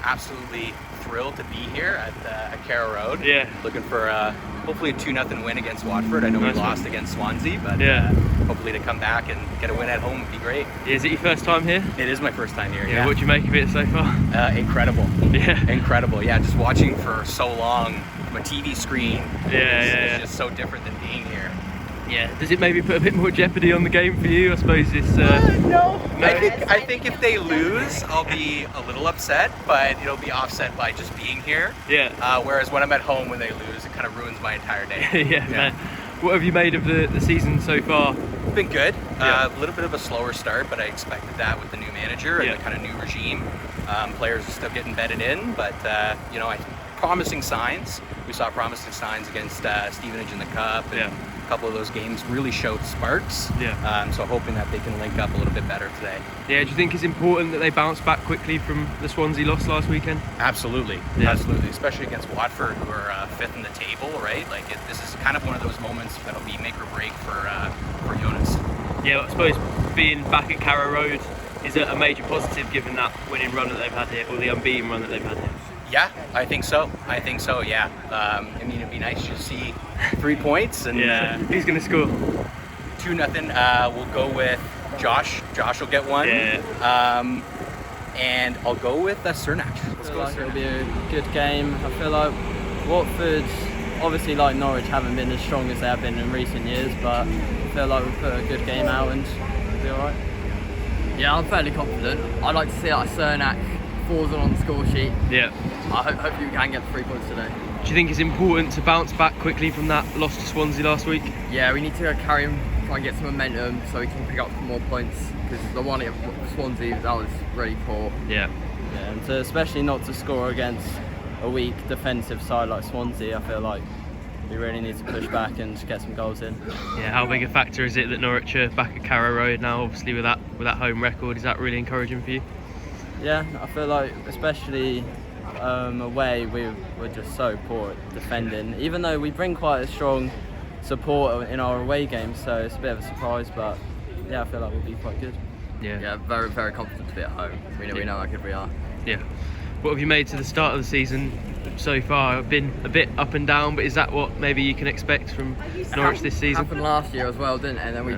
absolutely thrilled to be here at Carrow Road. Yeah. Looking for hopefully a 2-0 win against Watford. I know we lost against Swansea, but hopefully to come back and get a win at home would be great. Is it your first time here? It is my first time here. Yeah. What do you make of it so far? Incredible. Yeah. Incredible. Yeah, just watching for so long from a TV screen. It's just so different than being here. Yeah. Does it maybe put a bit more jeopardy on the game for you? I suppose it's no. I think if they lose, I'll be a little upset, but it'll be offset by just being here. Yeah. Whereas when I'm at home, when they lose, it kind of ruins my entire day. Man. What have you made of the season so far? It's been good. A little bit of a slower start, but I expected that with the new manager and the kind of new regime. Players are still getting bedded in, but promising signs. We saw promising signs against Stevenage in the Cup. And a couple of those games really showed sparks. So hoping that they can link up a little bit better today. Yeah, do you think it's important that they bounce back quickly from the Swansea loss last weekend? Absolutely. Absolutely. Especially against Watford, who are fifth in the table, right? This is kind of one of those moments that'll be make or break for Jonas. Yeah, I suppose being back at Carrow Road is a major positive given that winning run that they've had here, or the unbeaten run that they've had here. Yeah, I think so, yeah. It'd be nice to see 3 points. And who's going to score? 2-0. We'll go with Josh. Josh will get one. Yeah. And I'll go with Cernak. It'll be a good game. I feel like Watford, obviously like Norwich, haven't been as strong as they have been in recent years, but I feel like we'll put a good game out and it'll be alright. Yeah, I'm fairly confident. I'd like to see Cernak falls on the score sheet. Yeah. Hopefully we can get the 3 points today. Do you think it's important to bounce back quickly from that loss to Swansea last week? Yeah, we need to carry on, try and get some momentum so we can pick up some more points, because the one at Swansea, that was really poor. Yeah. And especially not to score against a weak defensive side like Swansea, I feel like we really need to push back and get some goals in. Yeah, how big a factor is it that Norwich are back at Carrow Road now, obviously with that home record? Is that really encouraging for you? Yeah, I feel like especially away we're just so poor at defending, even though we bring quite a strong support in our away games, so it's a bit of a surprise, but yeah, I feel like we'll be quite good. Yeah, very, very confident to be at home. We know how good we are. Yeah. What have you made to the start of the season so far? Been a bit up and down, but is that what maybe you can expect from Norwich this season? It happened last year as well, didn't it? And then we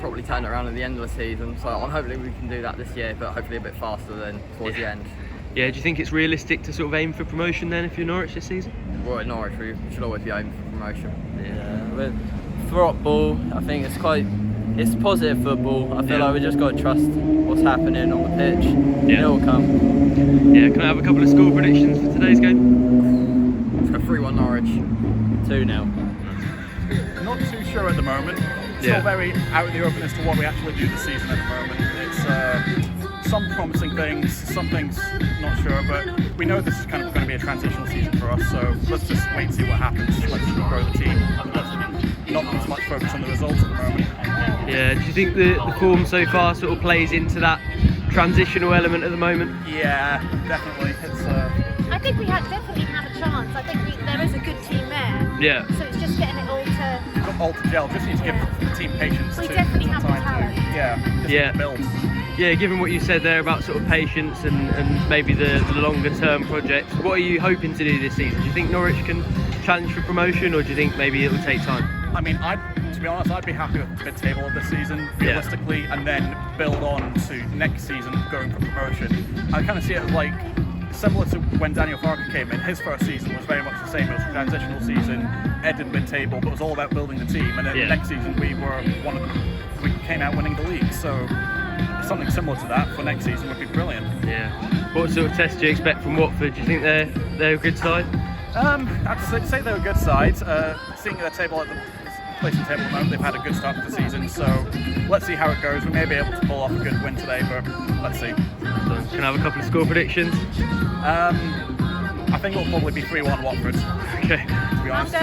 probably turned it around at the end of the season. So I'm hoping we can do that this year, but hopefully a bit faster than towards the end. Yeah, do you think it's realistic to sort of aim for promotion then if you're Norwich this season? Well, at Norwich we should always be aiming for promotion. Yeah, with football, I think it's positive football. I feel like we just got to trust what's happening on the pitch. Yeah. It'll come. Yeah, can I have a couple of score predictions for today's game? Let's go 3-1 Norwich. 2-0. Not too sure at the moment. Still very out of the open as to what we actually do this season at the moment. It's some promising things, some things not sure, but we know this is kind of going to be a transitional season for us, so let's just wait and see what happens. Let's grow the team. Let's not put as much focus on the results at the moment. Yeah, do you think the form so far sort of plays into that transitional element at the moment? Yeah, definitely. I think we definitely have a chance. I think there is a good team there. Yeah. So it's just getting it all to gel. Just need to give the team patience. We definitely have the talent. To build. Yeah, given what you said there about sort of patience and maybe the longer term projects, what are you hoping to do this season? Do you think Norwich can challenge for promotion, or do you think maybe it'll take time? I mean, to be honest, I'd be happy with mid-table of this season, realistically, and then build on to next season going for promotion. I kind of see it like similar to when Daniel Farke came in. His first season was very much the same. It was a transitional season, ended mid-table, but it was all about building the team. And then next season we came out winning the league. So something similar to that for next season would be brilliant. Yeah. What sort of test do you expect from Watford? Do you think they're a good side? I'd say they're a good side. Seeing their table at the place in the table at the moment, they've had a good start to the season. So let's see how it goes. We may be able to pull off a good win today, but let's see. Can I have a couple of score predictions? I think it'll probably be 3-1 Watford. Okay. To be honest.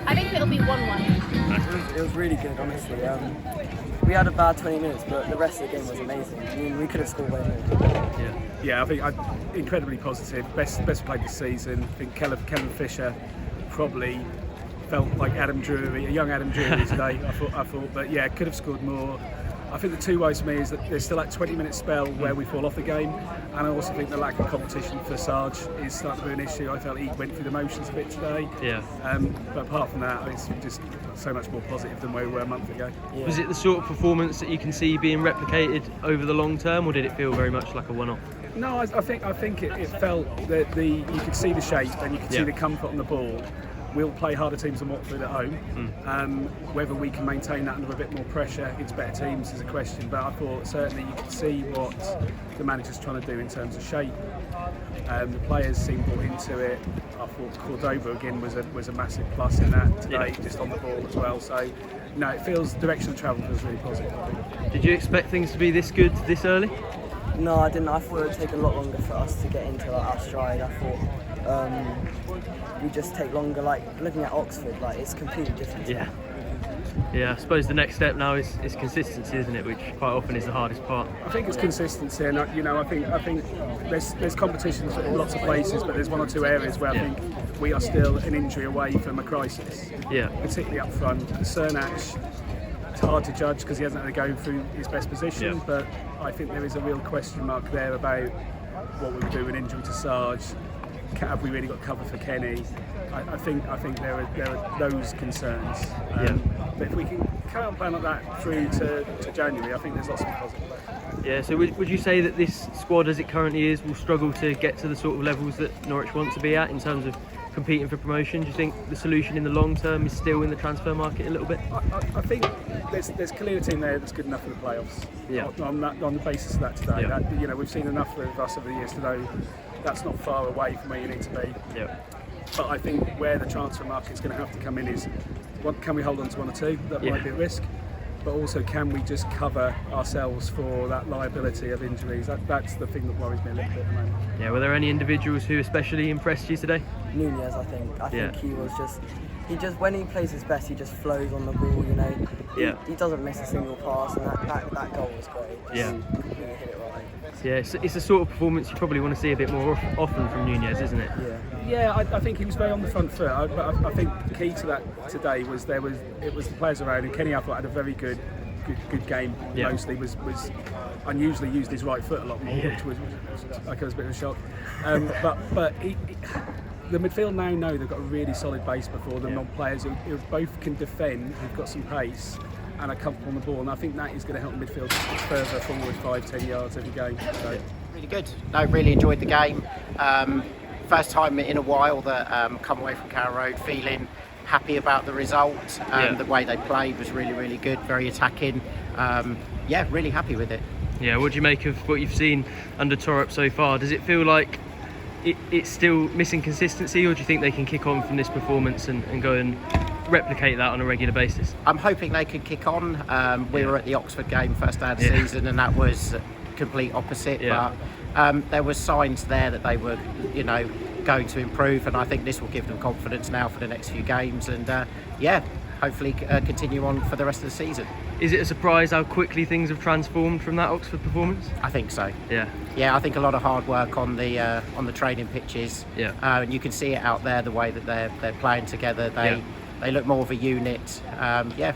I think it'll be 1-1. It was really good, honestly. We had a bad 20 minutes, but the rest of the game was amazing. I mean, we could have scored way more. Yeah, I think incredibly positive. Best played this season. I think Kevin Fisher probably felt like Adam Drury, a young Adam Drury today. I thought, but yeah, could have scored more. I think the two ways for me is that there's still that 20-minute spell where we fall off the game, and I also think the lack of competition for Sarge is starting to be an issue. I felt he went through the motions a bit today. Yeah. But apart from that, it's just so much more positive than where we were a month ago. Yeah. Was it the sort of performance that you can see being replicated over the long term, or did it feel very much like a one-off? No, I think it felt that you could see the shape and you could see the comfort on the ball. We'll play harder teams than Watford at home. Whether we can maintain that under a bit more pressure against better teams is a question, but I thought certainly you could see what the manager's trying to do in terms of shape. The players seemed brought into it. I thought Cordova again was a massive plus in that today, just on the ball as well. So, no, it feels direction of travel feels really positive, I think. Did you expect things to be this good this early? No, I didn't. I thought it would take a lot longer for us to get into our stride. I thought we just take longer. Like looking at Oxford, like it's completely different. Yeah, I suppose the next step now is consistency, isn't it? Which quite often is the hardest part. I think it's consistency, and I think there's competitions in lots of places, but there's one or two areas where I think we are still an injury away from a crisis. Yeah. Particularly up front, Cernach. It's hard to judge because he hasn't had to go through his best position, but I think there is a real question mark there about what we would do with injury to Sarge. Have we really got cover for Kenny? I think there are those concerns. But if we can carry on playing like that through to January, I think there's lots of positive. Yeah, so would you say that this squad as it currently is will struggle to get to the sort of levels that Norwich want to be at in terms of competing for promotion? Do you think the solution in the long term is still in the transfer market a little bit? I think there's clearly a team there that's good enough for the playoffs. Yeah. On the basis of that today, Yeah. we've seen enough of us over the years to know that's not far away from where you need to be. Yeah. But I think where the transfer market's going to have to come in is, can we hold on to one or two? That might be a risk. But also, can we just cover ourselves for that liability of injuries? That's the thing that worries me a little bit at the moment. Yeah, were there any individuals who especially impressed you today? Nunez, I think he was he just when he plays his best, he just flows on the ball. You know, he doesn't miss a single pass, and that goal was great. He completely hit it right. Yeah, it's a sort of performance you probably want to see a bit more often from Nunez, isn't it? Yeah, I think he was very on the front foot. I think the key to that today was it was the players around, and Kenny I thought had a very good game. Mostly was unusually used his right foot a lot more, which was a bit of a shock. But the midfield now know they've got a really solid base before them, on players who both can defend, who've got some pace and are comfortable on the ball, and I think that is going to help midfield further forward 5-10 yards every game. So. Really good. No, really enjoyed the game. First time in a while that come away from Carrow Road feeling happy about the result. The way they played was really, really good, very attacking. Really happy with it. Yeah, what do you make of what you've seen under Torup so far? Does it feel like it's still missing consistency, or do you think they can kick on from this performance and go and replicate that on a regular basis? I'm hoping they can kick on. We were at the Oxford game first day of the season, and that was complete opposite. But there was signs there that they were, going to improve, and I think this will give them confidence now for the next few games, and hopefully continue on for the rest of the season. Is it a surprise how quickly things have transformed from that Oxford performance? I think so. Yeah, I think a lot of hard work on the training pitches. And you can see it out there, the way that they're playing together. They look more of a unit.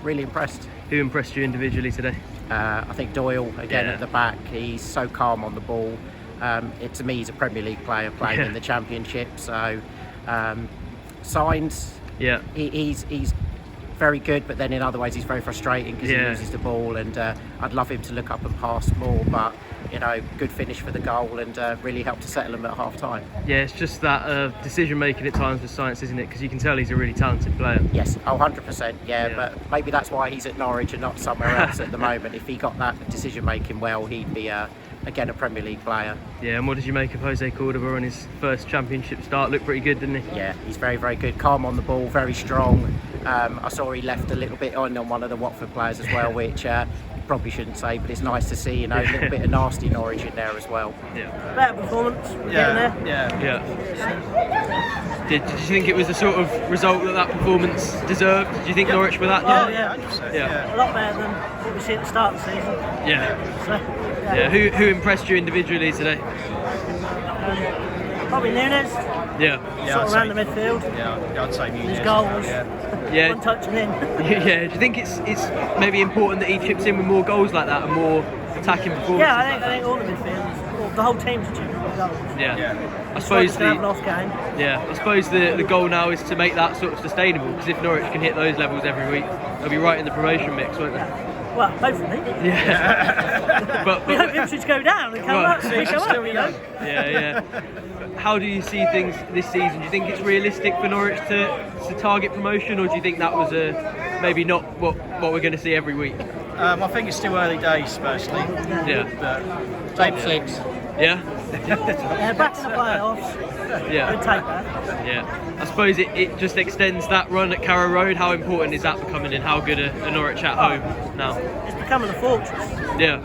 Really impressed. Who impressed you individually today? I think Doyle again at the back. He's so calm on the ball. To me, he's a Premier League player playing in the Championship. So signs. He's very good, but then in other ways he's very frustrating because he loses the ball, and I'd love him to look up and pass more, but good finish for the goal, and really helped to settle him at half time. Yeah, it's just that decision making at times with Science, isn't it? Because you can tell he's a really talented player. Yes, 100%. But maybe that's why he's at Norwich and not somewhere else at the moment. If he got that decision making well, he'd be again a Premier League player. Yeah, and what did you make of Jose Cordova on his first Championship start? Looked pretty good, didn't he? Yeah, he's very, very good. Calm on the ball, very strong. I saw he left a little bit on one of the Watford players as well, which probably shouldn't say, but it's nice to see, a little bit of nasty Norwich in there as well. Better performance. Did you think it was the sort of result that performance deserved? Do you think Norwich were that? Yeah, 100%. A lot better than what we see at the start of the season. Who impressed you individually today? Probably Nunes. Yeah. Sort of around the midfield. Yeah, I'd say Nunes. His goals. Yeah. One touch and in. Yeah. Do you think it's maybe important that he chips in with more goals like that and more attacking performances? Yeah, I think all the midfielders, the whole team's chipping in goals. Yeah. I Suppose suppose to have an off game. Yeah, I suppose the goal now is to make that sort of sustainable, because if Norwich can hit those levels every week, they'll be right in the promotion mix, won't they? Well, hopefully. Yeah. but we hope Ipswich go down and come up. We go up, you know? Yeah. How do you see things this season? Do you think it's realistic for Norwich to target promotion, or do you think that was maybe not what we're going to see every week? I think it's still early days, personally. Yeah. But top 6. Yeah. Yeah, back to the playoffs. Yeah. We'll take that. Yeah. I suppose it just extends that run at Carrow Road. How important is that becoming, and how good are Norwich at home now? It's becoming a fortress. Yeah.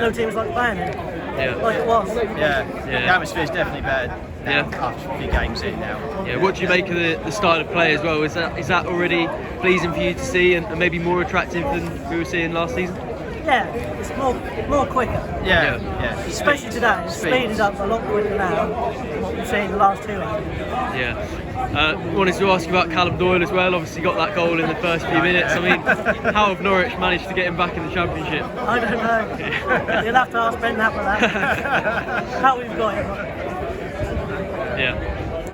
No teams like playing it. Yeah. Like it was. Yeah. The atmosphere's definitely better now, after a few games in now. Yeah. What do you make of the style of play as well? Is that already pleasing for you to see, and maybe more attractive than we were seeing last season? Yeah, it's more quicker. Yeah. Especially today, the speed is up a lot quicker now than what we've seen in the last 2 games. Yeah. Wanted to ask you about Callum Doyle as well. Obviously got that goal in the first few minutes. I mean, how have Norwich managed to get him back in the Championship? I don't know. You'll have to ask Ben that for that. How we've got him. Yeah.